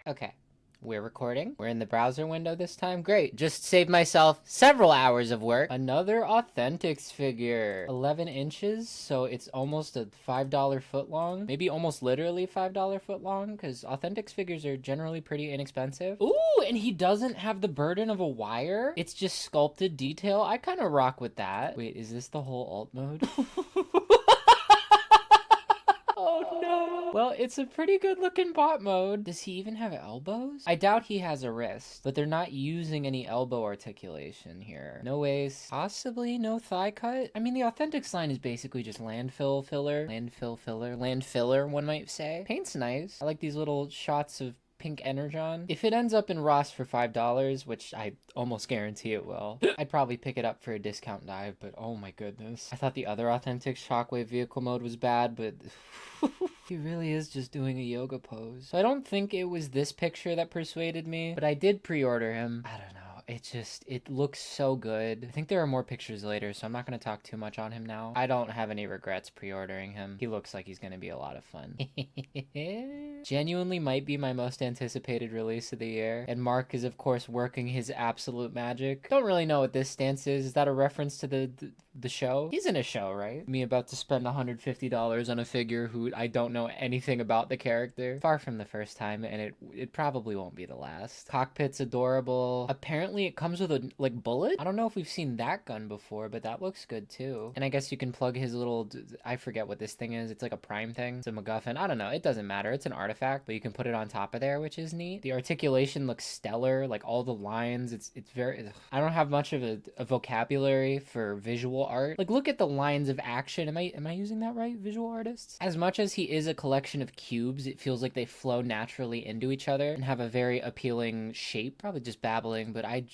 Okay. We're recording. We're in the browser window this time. Great. Just saved myself several hours of work. Another Authentics figure. 11 inches, so it's almost a $5 foot long. Maybe almost literally $5 foot long, because Authentics figures are generally pretty inexpensive. Ooh, and he doesn't have the burden of a wire. It's just sculpted detail. I kind of rock with that. Wait, is this the whole alt mode? Oh no. Well, it's a pretty good looking bot mode. Does he even have elbows? I doubt he has a wrist, but they're not using any elbow articulation here. No waist, possibly no thigh cut. I mean, the Authentics line is basically just landfill filler, one might say. Paint's nice. I like these little shots of pink energon. If it ends up in Ross for $5, which I almost guarantee it will, I'd probably pick it up for a discount dive, but oh my goodness. I thought the other Authentics Shockwave vehicle mode was bad, but he really is just doing a yoga pose. So I don't think it was this picture that persuaded me, but I did pre-order him. I don't know. It looks so good. I think there are more pictures later, so I'm not going to talk too much on him now. I don't have any regrets pre-ordering him. He looks like he's going to be a lot of fun. Genuinely might be my most anticipated release of the year. And Mark is, of course, working his absolute magic. Don't really know what this stance is. Is that a reference to the show? He's in a show, right? Me about to spend $150 on a figure who I don't know anything about the character. Far from the first time, and it probably won't be the last. Cockpit's adorable. Apparently it comes with a like bullet. I don't know if we've seen that gun before, but that looks good too. And I guess you can plug his little, I forget what this thing is. It's like a prime thing. It's a MacGuffin. I don't know. It doesn't matter. It's an artifact, but you can put it on top of there, which is neat. The articulation looks stellar. Like all the lines, it's very, I don't have much of a vocabulary for visual art. Like look at the lines of action. Am I using that right? Visual artists? As much as he is a collection of cubes, it feels like they flow naturally into each other and have a very appealing shape. Probably just babbling, but I'm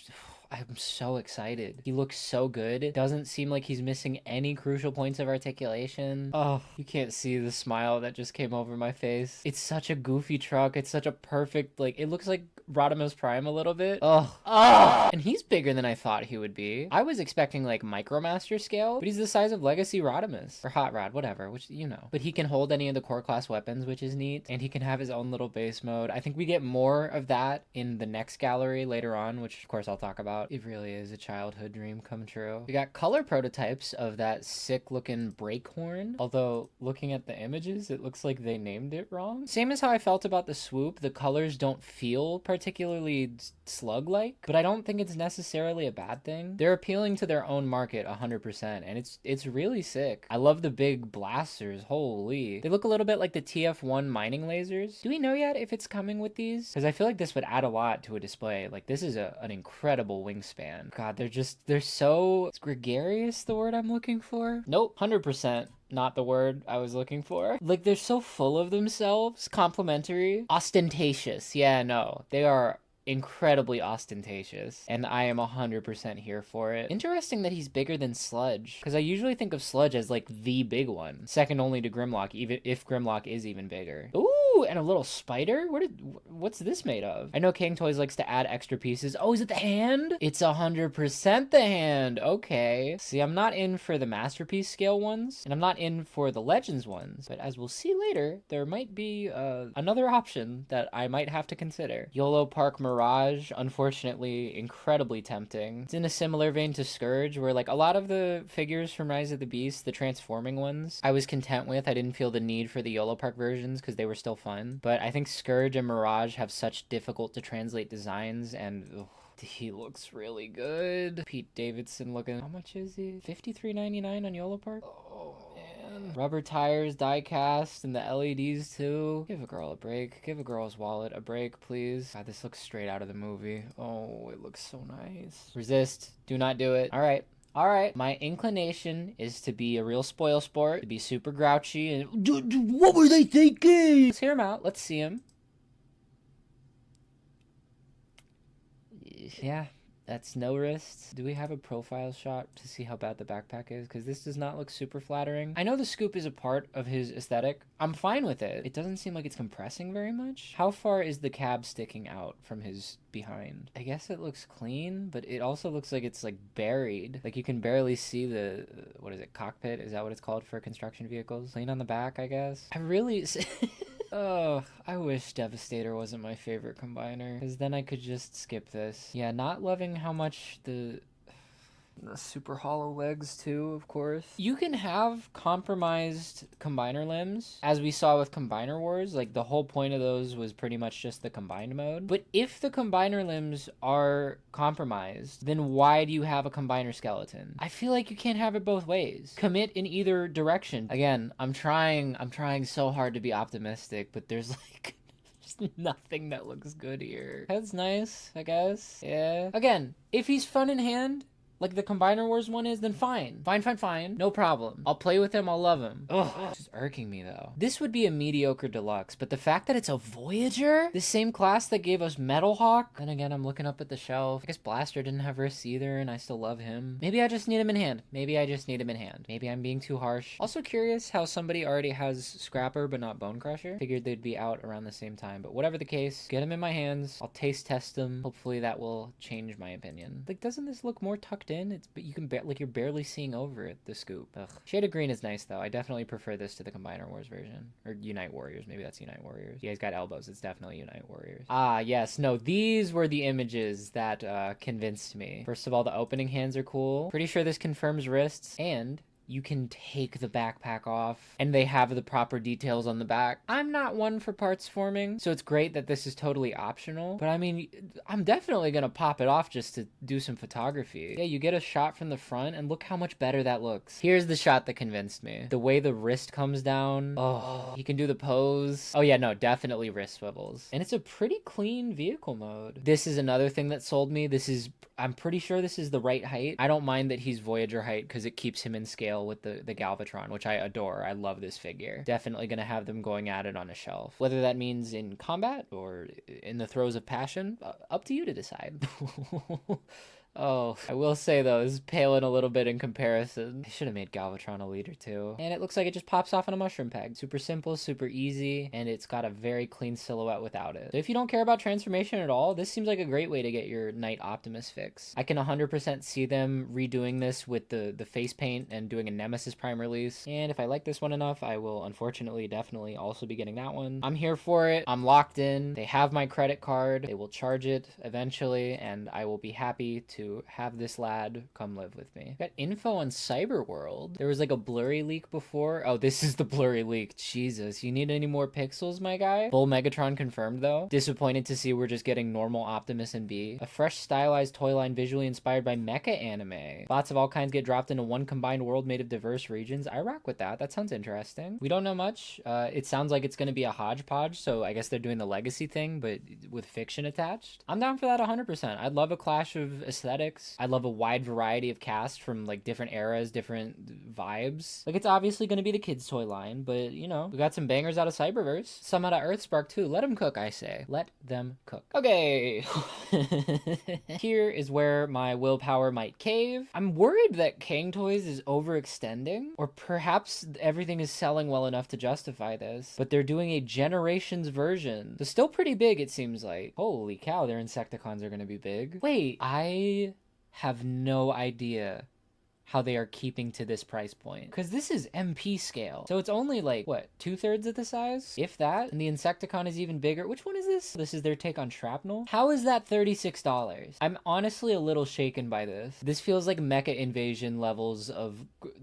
so excited. He looks so good. It doesn't seem like he's missing any crucial points of articulation. Oh, you can't see the smile that just came over my face. It's such a goofy truck. It's such a perfect, like, it looks like Rodimus Prime a little bit. Oh. And he's bigger than I thought he would be. I was expecting like Micromaster scale, but he's the size of Legacy Rodimus. Or Hot Rod, whatever, which, you know. But he can hold any of the core class weapons, which is neat. And he can have his own little base mode. I think we get more of that in the next gallery later on, which of course I'll talk about. It really is a childhood dream come true. We got color prototypes of that sick looking brake horn. Although looking at the images, it looks like they named it wrong. Same as how I felt about the swoop. The colors don't feel particularly slug-like, but I don't think it's necessarily a bad thing. They're appealing to their own market 100%, and it's really sick. I love the big blasters. Holy. They look a little bit like the TF1 mining lasers. Do we know yet if it's coming with these? Because I feel like this would add a lot to a display. Like this is an incredible wingspan. God, they're so gregarious, the word I'm looking for. Nope, 100%. Not the word I was looking for. Like, they're so full of themselves. Complimentary. Ostentatious. Yeah, no. They are incredibly ostentatious, and I am 100% here for it. Interesting that he's bigger than Sludge, because I usually think of Sludge as like the big one, second only to Grimlock, even if Grimlock is even bigger. Ooh, and a little spider. What's this made of? I know King Toys likes to add extra pieces. Oh, is it the hand? It's 100% the hand. Okay. See, I'm not in for the masterpiece scale ones, and I'm not in for the Legends ones, but as we'll see later, there might be another option that I might have to consider. YOLO Park Mirage, unfortunately, incredibly tempting. It's in a similar vein to Scourge, where like a lot of the figures from Rise of the Beast, the transforming ones, I was content with. I didn't feel the need for the YOLO Park versions because they were still fun. But I think Scourge and Mirage have such difficult to translate designs, and ugh, he looks really good. Pete Davidson looking. How much is he? $53.99 on YOLO Park? Oh, man. Rubber tires, die cast, and the LEDs too. Give a girl a break. Give a girl's wallet a break, please. God, this looks straight out of the movie. Oh, it looks so nice. Resist. Do not do it. All right. All right, my inclination is to be a real spoil sport, to be super grouchy, and what were they thinking? Let's hear him out. Let's see him. Yeah, that's no wrists. Do we have a profile shot to see how bad the backpack is? Because this does not look super flattering. I know the scoop is a part of his aesthetic. I'm fine with it. It doesn't seem like it's compressing very much. How far is the cab sticking out from his behind? I guess it looks clean, but it also looks like it's like buried. Like you can barely see the, what is it, cockpit? Is that what it's called for construction vehicles? Clean on the back, I guess. I really... Oh, I wish Devastator wasn't my favorite combiner, because then I could just skip this. Yeah, not loving how much the super hollow legs too, of course. You can have compromised combiner limbs, as we saw with Combiner Wars. Like, the whole point of those was pretty much just the combined mode. But if the combiner limbs are compromised, then why do you have a combiner skeleton? I feel like you can't have it both ways. Commit in either direction. Again, I'm trying so hard to be optimistic, but there's like nothing that looks good here. That's nice, I guess. Yeah. Again, if he's fun in hand, like the Combiner Wars one is, then fine. Fine. No problem. I'll play with him, I'll love him. Ugh, it's just irking me though. This would be a mediocre deluxe, but the fact that it's a Voyager? The same class that gave us Metal Hawk? Then again, I'm looking up at the shelf. I guess Blaster didn't have wrists either, and I still love him. Maybe I just need him in hand. Maybe I'm being too harsh. Also curious how somebody already has Scrapper but not Bone Crusher. Figured they'd be out around the same time, but whatever the case, get him in my hands. I'll taste test them. Hopefully that will change my opinion. Like, doesn't this look more tucked in? But you can like, you're barely seeing over it, the scoop. Ugh. Shade of green is nice though. I definitely prefer this to the Combiner Wars version, or Unite Warriors. Maybe that's Unite Warriors. Yeah, he's got elbows. It's definitely Unite Warriors. Ah, yes. No, these were the images that convinced me. First of all, the opening hands are cool. Pretty sure this confirms wrists, and you can take the backpack off, and they have the proper details on the back. I'm not one for parts forming, so it's great that this is totally optional, but I mean, I'm definitely gonna pop it off just to do some photography. Yeah, you get a shot from the front, and look how much better that looks. Here's the shot that convinced me. The way the wrist comes down. Oh, he can do the pose. Oh yeah, no, definitely wrist swivels. And it's a pretty clean vehicle mode. This is another thing that sold me. I'm pretty sure this is the right height. I don't mind that he's Voyager height because it keeps him in scale with the Galvatron, which I adore. I love this figure. Definitely gonna have them going at it on a shelf. Whether that means in combat or in the throes of passion, up to you to decide. Oh, I will say though, this is paling a little bit in comparison. I should have made Galvatron a leader too. And it looks like it just pops off on a mushroom peg. Super simple, super easy, and it's got a very clean silhouette without it. So if you don't care about transformation at all, this seems like a great way to get your Knight Optimus fix. I can 100% see them redoing this with the face paint and doing a Nemesis Prime release. And if I like this one enough, I will unfortunately definitely also be getting that one. I'm here for it. I'm locked in. They have my credit card. They will charge it eventually, and I will be happy to have this lad come live with me. Got info on Cyberworld. There was like a blurry leak before. Oh, this is the blurry leak. Jesus, you need any more pixels, my guy? Full Megatron confirmed though. Disappointed to see we're just getting normal Optimus and B. A fresh stylized toy line visually inspired by mecha anime. Bots of all kinds get dropped into one combined world made of diverse regions. I rock with that. That sounds interesting. We don't know much. It sounds like it's going to be a hodgepodge, so I guess they're doing the legacy thing, but with fiction attached. I'm down for that 100%. I'd love a clash of aesthetics. I love a wide variety of cast from like different eras, different vibes. Like, it's obviously going to be the kids toy line, but you know, we got some bangers out of Cyberverse, some out of Earthspark too. Let them cook, I say. Let them cook. Okay. Here is where my willpower might cave. I'm worried that Kang Toys is overextending, or perhaps everything is selling well enough to justify this, but they're doing a Generations version. So still pretty big, it seems like. Holy cow, their Insecticons are going to be big. Wait, I have no idea how they are keeping to this price point, because this is MP scale, so it's only like what, 2/3 of the size, if that, and the Insecticon is even bigger. Which one is this? This is their take on Shrapnel. How is that $36? I'm honestly a little shaken by this. This feels like Mecha Invasion levels of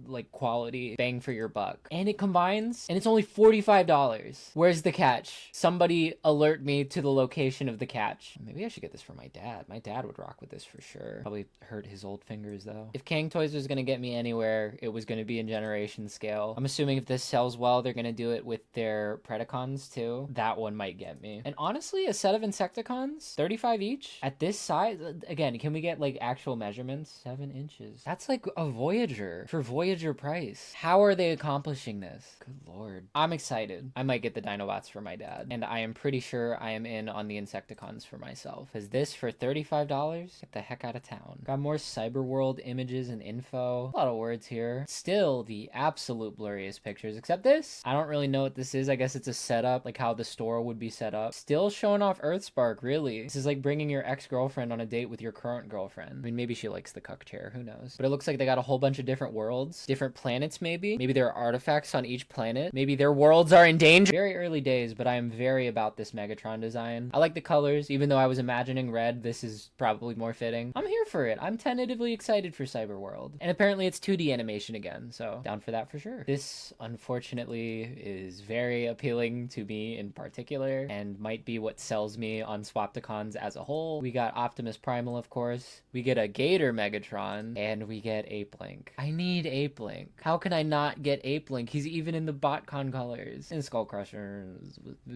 like quality bang for your buck, and it combines, and it's only $45. Where's the catch? Somebody alert me to the location of the catch. Maybe I should get this for my dad. My dad would rock with this for sure. Probably hurt his old fingers though. If Kang Toys was gonna get me anywhere, it was gonna be in Generation scale. I'm assuming if this sells well, they're gonna do it with their Predacons too. That one might get me. And honestly, a set of Insecticons, 35 each at this size. Again, can we get like actual measurements? 7 inches. That's like a Voyager for Voyager price. How are they accomplishing this? Good lord. I'm excited. I might get the Dinobots for my dad, and I am pretty sure I am in on the Insecticons for myself. Is this for $35? Get the heck out of town. Got more Cyberworld images and info. info. A lot of words here. Still the absolute blurriest pictures, except this. I don't really know what this is. I guess it's a setup, like how the store would be set up. Still showing off Earthspark, really. This is like bringing your ex-girlfriend on a date with your current girlfriend. I mean, maybe she likes the cuck chair, who knows? But it looks like they got a whole bunch of different worlds, different planets maybe. Maybe there are artifacts on each planet. Maybe their worlds are in danger. Very early days, but I am very about this Megatron design. I like the colors, even though I was imagining red, this is probably more fitting. I'm here for it. I'm tentatively excited for Cyberworld. And apparently it's 2D animation again, so down for that for sure. This, unfortunately, is very appealing to me in particular, and might be what sells me on Swapticons as a whole. We got Optimus Primal, of course. We get a Gator Megatron, and we get Ape Link. I need Ape Link. How can I not get Ape Link? He's even in the BotCon colors. And Skull Crusher,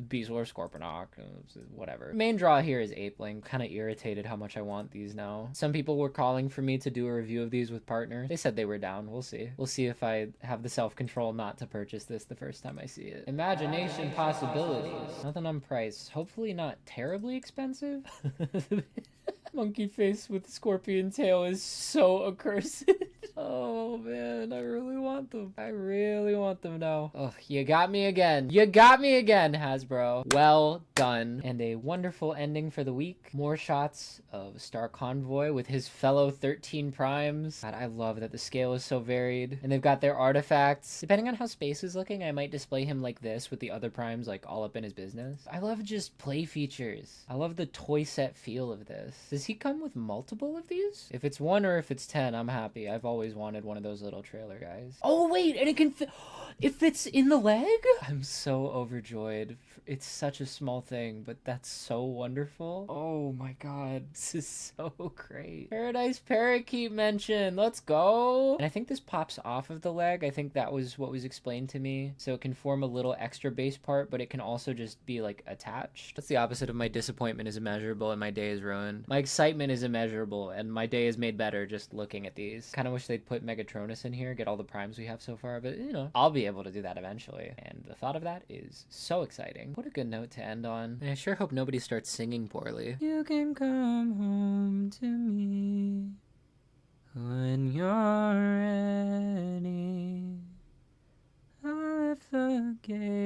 Beast War, Scorponok, whatever. Main draw here is Ape Link. Kind of irritated how much I want these now. Some people were calling for me to do a review of these with partners. They said they were down. We'll see. We'll see if I have the self-control not to purchase this the first time I see it. Imagination possibilities. Nothing on price. Hopefully not terribly expensive. Monkey face with scorpion tail is so accursed. Oh man, I really want them. I really want them now. Oh, you got me again. You got me again, Hasbro. Well done. And a wonderful ending for the week. More shots of Star Convoy with his fellow 13 primes. God, I love that the scale is so varied. And they've got their artifacts. Depending on how space is looking, I might display him like this with the other primes like all up in his business. I love just play features. I love the toy set feel of this. Does he come with multiple of these? If it's 1 or if it's 10, I'm happy. I've always wanted one of those little trailer guys. Oh wait, and it can fit. It fits in the leg? I'm so overjoyed. It's such a small thing, but that's so wonderful. Oh my god, this is so great. Paradise Parakeet mention, let's go. And I think this pops off of the leg. I think that was what was explained to me. So it can form a little extra base part, but it can also just be like attached. That's the opposite of my disappointment is immeasurable and my day is ruined. My excitement is immeasurable and my day is made better just looking at these. Kind of wish they'd put Megatronus in here, get all the primes we have so far, but you know, I'll be able to do that eventually. And the thought of that is so exciting. What a good note to end on. And I sure hope nobody starts singing poorly. You can come home to me when you're ready. I left the gate